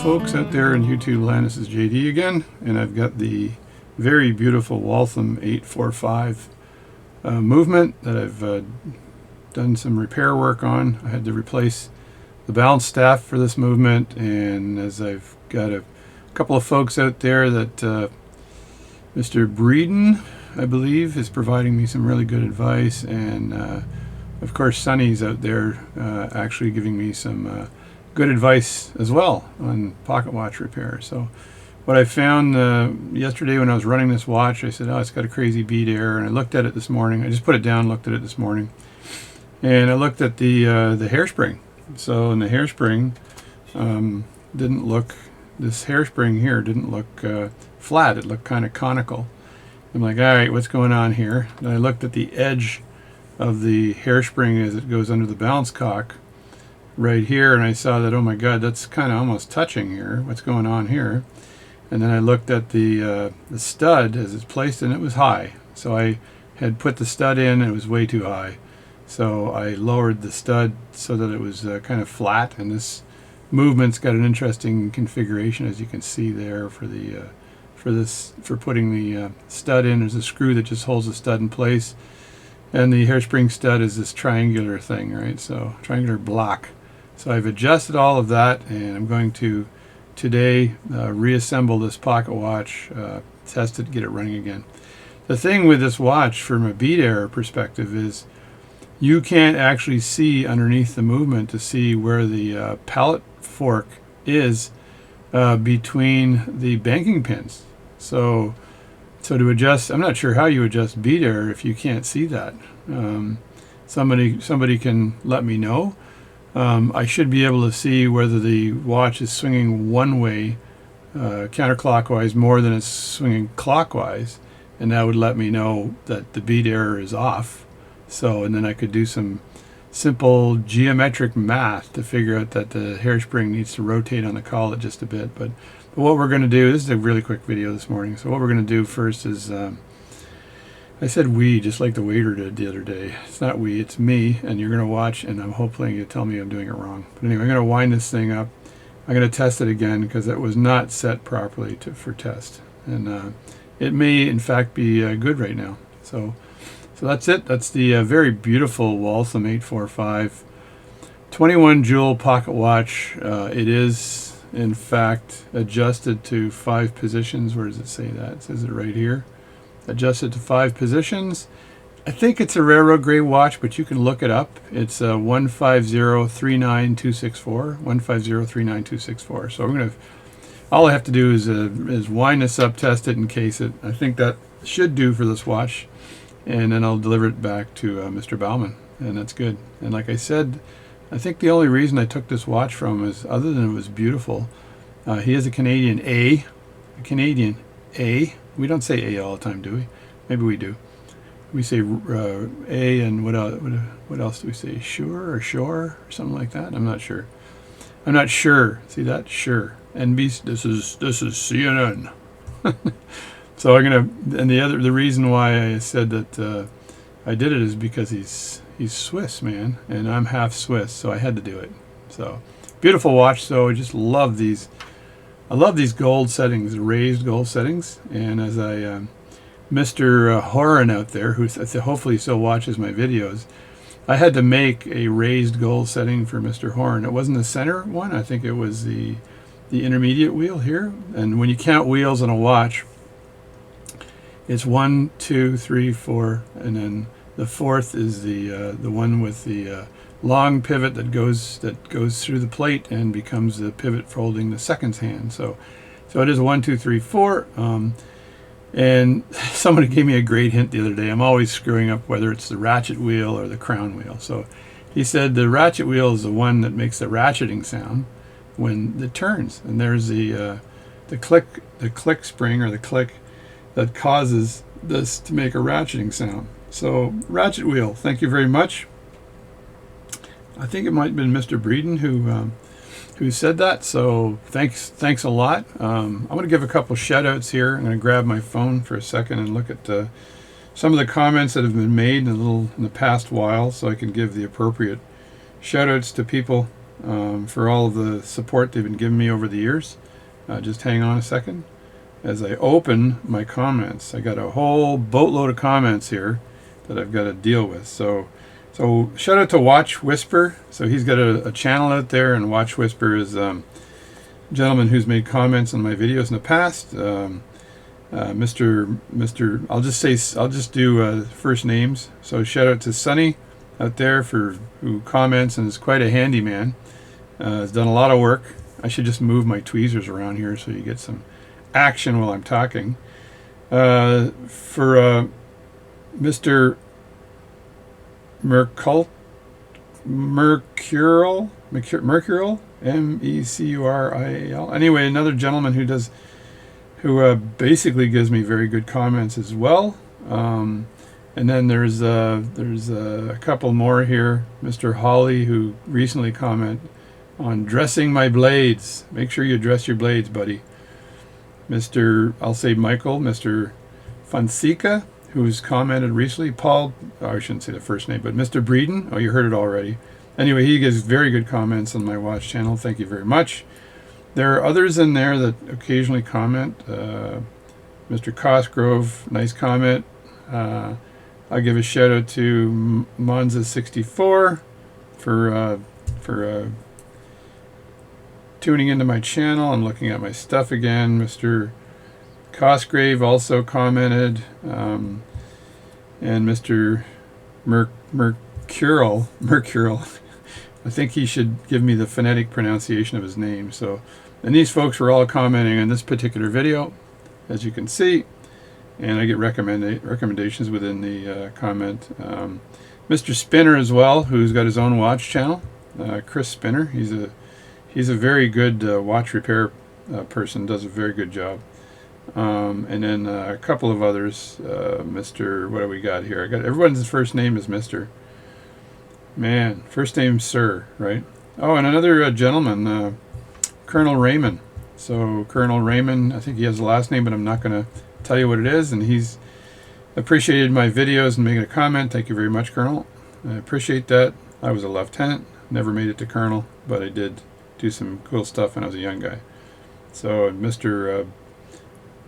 folks out there in YouTube land, this is JD again, and I've got the very beautiful Waltham 845 movement that I've done some repair work on. I had to replace the balance staff for this movement, and as I've got a couple of folks out there that Mr. Breeden, I believe, is providing me some really good advice, and of course Sonny's out there actually giving me some good advice as well on pocket watch repair. So what I found yesterday when I was running this watch, I said, oh, it's got a crazy bead error, and I looked at it this morning. I just put it down, looked at it this morning, and I looked at the hairspring. So in the hairspring didn't look, this hairspring here didn't look flat. It looked kind of conical. I'm like, all right, what's going on here? And I looked at the edge of the hairspring as it goes under the balance cock right here, and I saw that, oh my god, that's kind of almost touching here. What's going on here? And then I looked at the stud as it's placed, and it was high. So I had put the stud in, and it was way too high. So I lowered the stud so that it was kind of flat, and this movement's got an interesting configuration, as you can see there, for the for putting the stud in. There's a screw that just holds the stud in place, and the hairspring stud is this triangular thing, right? So triangular block. So I've adjusted all of that, and I'm going to today reassemble this pocket watch, test it, get it running again. The thing with this watch from a bead error perspective is you can't actually see underneath the movement to see where the pallet fork is between the banking pins. So to adjust, I'm not sure how you adjust bead error if you can't see that. Somebody can let me know. I should be able to see whether the watch is swinging one way counterclockwise more than it's swinging clockwise, and that would let me know that the bead error is off. So, and then I could do some simple geometric math to figure out that the hairspring needs to rotate on the collet just a bit. But what we're going to do, this is a really quick video this morning, so what we're going to do first is, I said we, just like the waiter did the other day. It's not we, it's me, and you're going to watch, and I'm hoping you tell me I'm doing it wrong. But anyway, I'm going to wind this thing up. I'm going to test it again because it was not set properly for test. And it may, in fact, be good right now. So that's it. That's the very beautiful Waltham 845 21 jewel pocket watch. It is, in fact, adjusted to 5 positions. Where does it say that? It says it right here. Adjusted to 5 positions. I think it's a railroad grade watch, but you can look it up. It's 15039264. 15039264. So I'm gonna. All I have to do is wind this up, test it, and case it. I think that should do for this watch, and then I'll deliver it back to Mr. Bauman, and that's good. And like I said, I think the only reason I took this watch from is, other than it was beautiful, he is a Canadian A. A Canadian A. We don't say A all the time, do we? Maybe we do. We say A, and what else do we say? Sure or shore or something like that? I'm not sure. I'm not sure. See that? Sure. NBC. This is CNN. So I'm gonna. And the reason why I said that I did it is because he's Swiss, man, and I'm half Swiss, so I had to do it. So beautiful watch. So I just love these. I love these gold settings, raised gold settings. And as Mr. Horan out there, who hopefully still watches my videos, I had to make a raised gold setting for Mr. Horan. It wasn't the center one. I think it was the intermediate wheel here. And when you count wheels on a watch, it's 1, 2, 3, 4, and then the fourth is the one with the long pivot that goes through the plate and becomes the pivot folding the seconds hand. So it is 1, 2, 3, 4. And somebody gave me a great hint the other day. I'm always screwing up whether it's the ratchet wheel or the crown wheel. So he said the ratchet wheel is the one that makes the ratcheting sound when it turns, and there's the click spring, or the click that causes this to make a ratcheting sound. So ratchet wheel. Thank you very much. I think it might have been Mr. Breeden who said that. So thanks a lot. I'm going to give a couple shout outs here. I'm going to grab my phone for a second and look at some of the comments that have been made in the past while, so I can give the appropriate shout outs to people. for all of the support they've been giving me over the years. Just hang on a second as I open my comments. I got a whole boatload of comments here that I've got to deal with. So shout out to Watch Whisper. So he's got a channel out there, and Watch Whisper is a gentleman who's made comments on my videos in the past. Mr. I'll just do first names. So shout out to Sonny out there who comments and is quite a handyman. Has done a lot of work. I should just move my tweezers around here so you get some action while I'm talking. For Mr. Mercurial, Mecurial. Anyway, another gentleman who basically gives me very good comments as well. And then there's a couple more here. Mr. Holly, who recently commented on dressing my blades. Make sure you dress your blades, buddy. I'll say Michael, Mr. Fonseca, who's commented recently. Paul, I shouldn't say the first name, but Mr. Breeden. Oh, you heard it already. Anyway, he gives very good comments on my watch channel. Thank you very much. There are others in there that occasionally comment. Mr. Cosgrove, nice comment. I'll give a shout out to Monza64 for tuning into my channel. I'm looking at my stuff again. Mr. Cosgrave also commented, and Mr. Mercurial. I think he should give me the phonetic pronunciation of his name. So, and these folks were all commenting on this particular video, as you can see, and I get recommendations within the comment. Mr. Spinner as well, who's got his own watch channel. Chris Spinner. He's a very good watch repair person. Does a very good job. And then a couple of others. Mr. What do we got here? Everyone's first name is Mr. Man, first name Sir, right? Oh, and another gentleman, Colonel Raymond. So Colonel Raymond, I think he has a last name, but I'm not going to tell you what it is. And he's appreciated my videos and making a comment. Thank you very much, Colonel. I appreciate that. I was a lieutenant, never made it to Colonel, but I did do some cool stuff when I was a young guy. So Mr.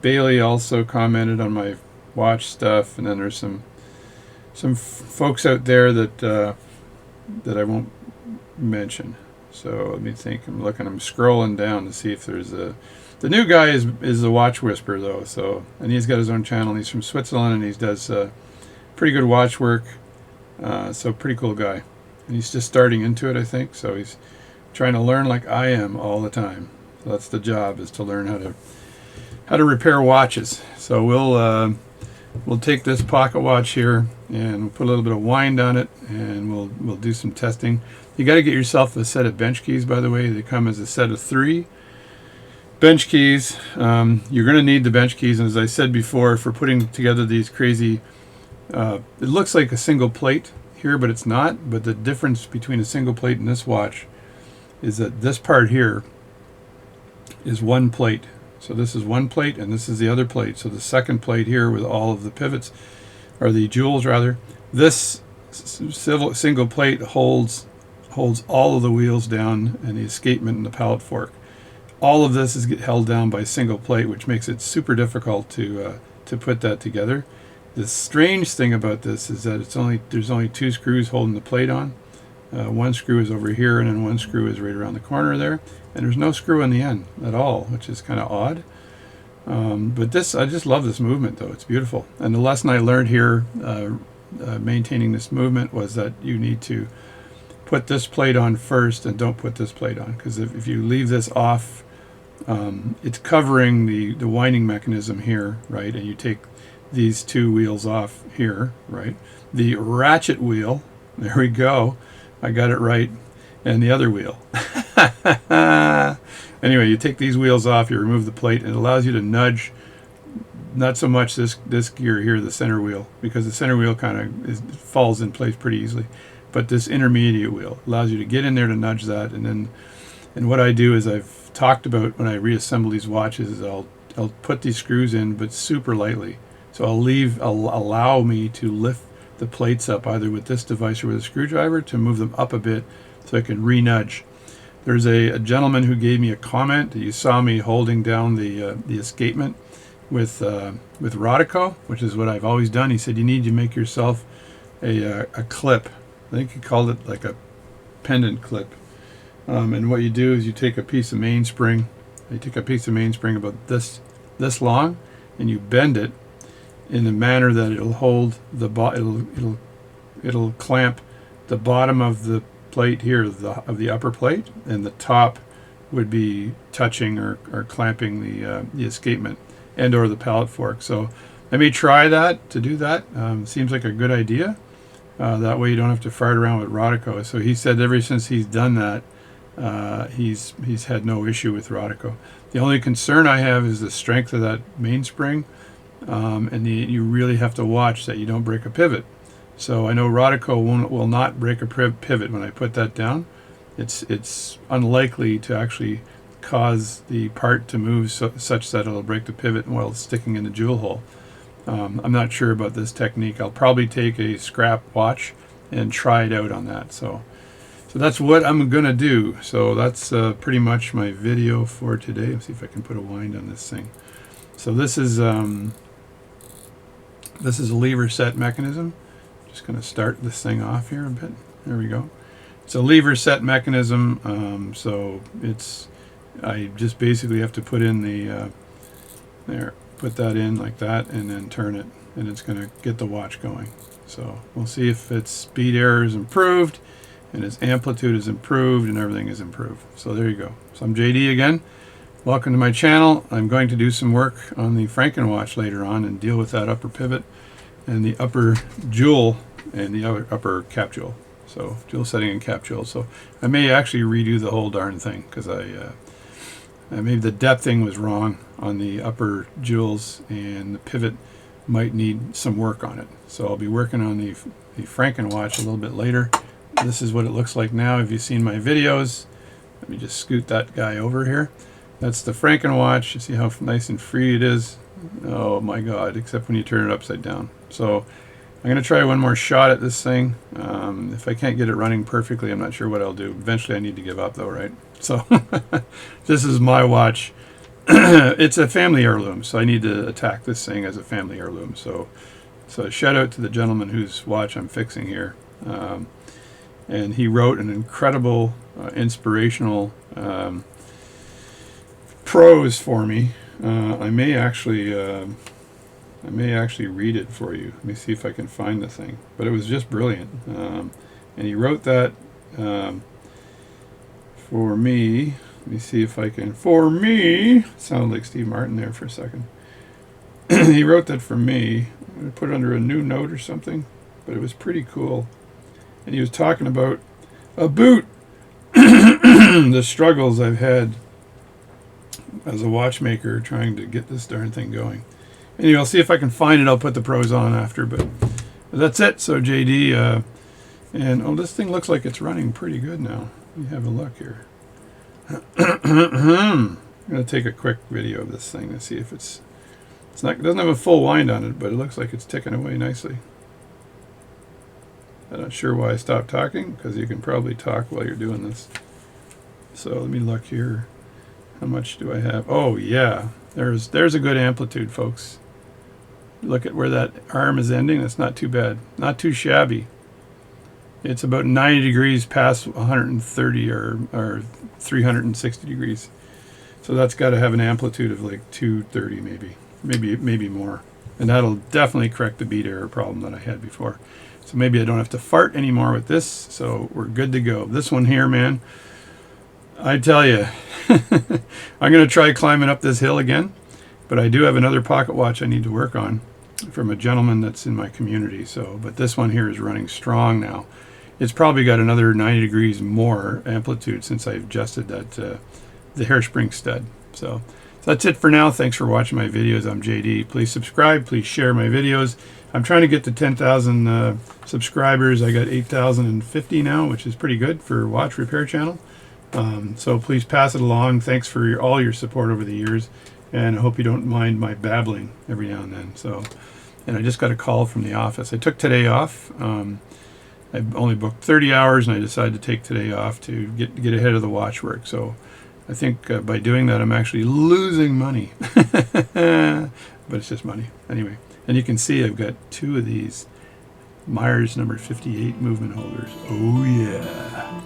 Bailey also commented on my watch stuff, and then there's some folks out there that I won't mention. So let me think. I'm scrolling down to see if there's the new guy is the Watch Whisperer though. So, and he's got his own channel. He's from Switzerland, and he does pretty good watch work. So pretty cool guy, and he's just starting into it, I think. So he's trying to learn like I am all the time. So that's the job, is to learn how to repair watches. So we'll take this pocket watch here and we'll put a little bit of wind on it, and we'll do some testing. You got to get yourself a set of bench keys, by the way. They come as a set of 3 bench keys. You're going to need the bench keys, and as I said before, for putting together these crazy, it looks like a single plate here, but it's not. But the difference between a single plate and this watch is that this part here is one plate. So this is one plate, and this is the other plate. So the second plate here with all of the pivots, or the jewels rather, this single plate holds all of the wheels down, and the escapement and the pallet fork. All of this is held down by a single plate, which makes it super difficult to put that together. The strange thing about this is that there's only 2 screws holding the plate on. One screw is over here, and then one screw is right around the corner there, and there's no screw on the end at all, which is kind of odd. But I just love this movement, though. It's beautiful. And the lesson I learned here, maintaining this movement, was that you need to put this plate on first and don't put this plate on, because if you leave this off, it's covering the winding mechanism here, right? And you take these 2 wheels off here, right? The ratchet wheel, there we go, I got it right, and the other wheel. Anyway, you take these wheels off, you remove the plate, and it allows you to nudge, not so much this gear here, the center wheel, because the center wheel kind of falls in place pretty easily, but this intermediate wheel allows you to get in there to nudge that. And what I do is, I've talked about when I reassemble these watches, is I'll put these screws in, but super lightly. So I'll allow me to lift the plates up either with this device or with a screwdriver to move them up a bit, so I can re-nudge. There's a gentleman who gave me a comment. You saw me holding down the escapement with Rodico, which is what I've always done. He said you need to make yourself a clip. I think he called it like a pendant clip. And what you do is you take a piece of mainspring. You take a piece of mainspring about this long, and you bend it in a manner that it'll hold the it'll clamp the bottom of the plate here of the upper plate, and the top would be touching or clamping the escapement and or the pallet fork. So let me try that to do that. Seems like a good idea. That way you don't have to fart around with Rodico. So he said ever since he's done that, he's had no issue with Rodico. The only concern I have is the strength of that mainspring, and you really have to watch that you don't break a pivot. So I know Rodico will not break a pivot when I put that down. It's unlikely to actually cause the part to move such that it'll break the pivot while it's sticking in the jewel hole. I'm not sure about this technique. I'll probably take a scrap watch and try it out on that. So that's what I'm gonna do. So that's pretty much my video for today. Let's see if I can put a wind on this thing. So this is a lever set mechanism. Just gonna start this thing off here a bit. There we go. It's a lever set mechanism. So I just basically have to put in the put that in like that, and then turn it, and it's going to get the watch going. So we'll see if its speed error is improved and its amplitude is improved and everything is improved. So there you go. So I'm JD again. Welcome to my channel. I'm going to do some work on the Franken Watch later on and deal with that upper pivot and the upper jewel and the upper cap jewel. So jewel setting and cap jewel. So I may actually redo the whole darn thing because maybe the depthing was wrong on the upper jewels, and the pivot might need some work on it. So I'll be working on the Franken Watch a little bit later. This is what it looks like now. If you've seen my videos, let me just scoot that guy over here. That's the Franken Watch. You see how nice and free it is? Oh my God, except when you turn it upside down. So I'm going to try one more shot at this thing. If I can't get it running perfectly, I'm not sure what I'll do. Eventually I need to give up though, right? So this is my watch. It's a family heirloom, so I need to attack this thing as a family heirloom. So shout out to the gentleman whose watch I'm fixing here. And he wrote an incredible, inspirational prose for me. I may actually read it for you. Let me see if I can find the thing. But it was just brilliant. And he wrote that for me. Let me see if I can. For me. Sounded like Steve Martin there for a second. He wrote that for me. I'm going to put it under a new note or something. But it was pretty cool. And he was talking about the struggles I've had as a watchmaker trying to get this darn thing going. Anyway, I'll see if I can find it. I'll put the pros on after, but that's it. So JD, and this thing looks like it's running pretty good now. Let me have a look here. I'm going to take a quick video of this thing to see if it doesn't have a full wind on it, but it looks like it's ticking away nicely. I'm not sure why I stopped talking, because you can probably talk while you're doing this. So let me look here. How much do I have? Oh yeah, there's a good amplitude, folks. Look at where that arm is ending. That's not too bad. Not too shabby. It's about 90 degrees past 130 or 360 degrees. So that's got to have an amplitude of like 230 maybe more. And that'll definitely correct the beat error problem that I had before. So maybe I don't have to fart anymore with this. So we're good to go. This one here, man, I tell you, I'm going to try climbing up this hill again. But I do have another pocket watch I need to work on from a gentleman that's in my community. But this one here is running strong now. It's probably got another 90 degrees more amplitude since I've adjusted that the hairspring stud. So that's it for now. Thanks for watching my videos. I'm JD. Please subscribe. Please share my videos. I'm trying to get to 10,000 subscribers. I got 8,050 now, which is pretty good for a watch repair channel. So please pass it along. Thanks for all your support over the years. And I hope you don't mind my babbling every now and then. And I just got a call from the office. I took today off. I only booked 30 hours, and I decided to take today off to get ahead of the watch work. So I think by doing that, I'm actually losing money. But it's just money. Anyway, and you can see I've got 2 of these Myers number 58 movement holders. Oh, yeah.